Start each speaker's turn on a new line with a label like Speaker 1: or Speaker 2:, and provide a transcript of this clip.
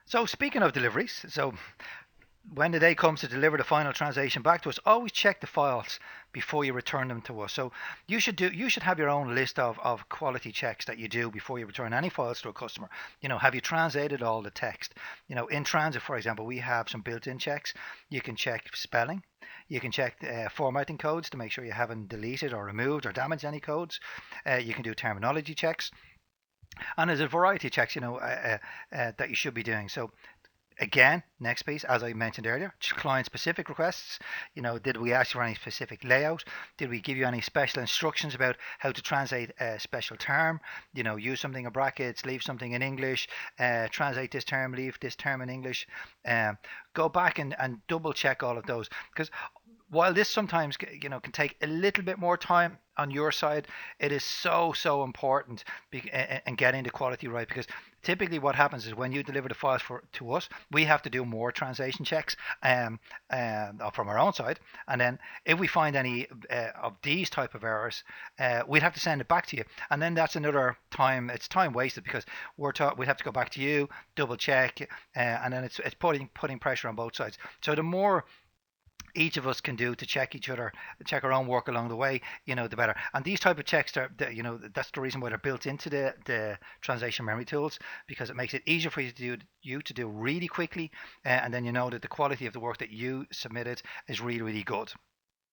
Speaker 1: So speaking of deliveries, so when the day comes to deliver the final translation back to us, always check the files before you return them to us. So you should have your own list of quality checks that you do before you return any files to a customer. Have you translated all the text? In transit, for example, we have some built-in checks. You can check spelling. You can check formatting codes to make sure you haven't deleted or removed or damaged any codes. You can do terminology checks, and there's a variety of checks that you should be doing. So again, next piece, as I mentioned earlier, client specific requests. Did we ask for any specific layout? Did we give you any special instructions about how to translate a special term? Use something in brackets, leave something in English, translate this term, leave this term in English. Um, Go back and double check all of those, because while this sometimes can take a little bit more time on your side, it is so important and getting the quality right, because typically what happens is when you deliver the files to us, we have to do more translation checks from our own side, and then if we find any of these type of errors, we'd have to send it back to you, and then that's another time. It's time wasted, because we'd have to go back to you, double check, and then it's putting pressure on both sides. So the more each of us can do to check each other, check our own work along the way, the better. And these type of checks that's the reason why they're built into the translation memory tools, because it makes it easier for you to do really quickly, and then you know that the quality of the work that you submitted is really good.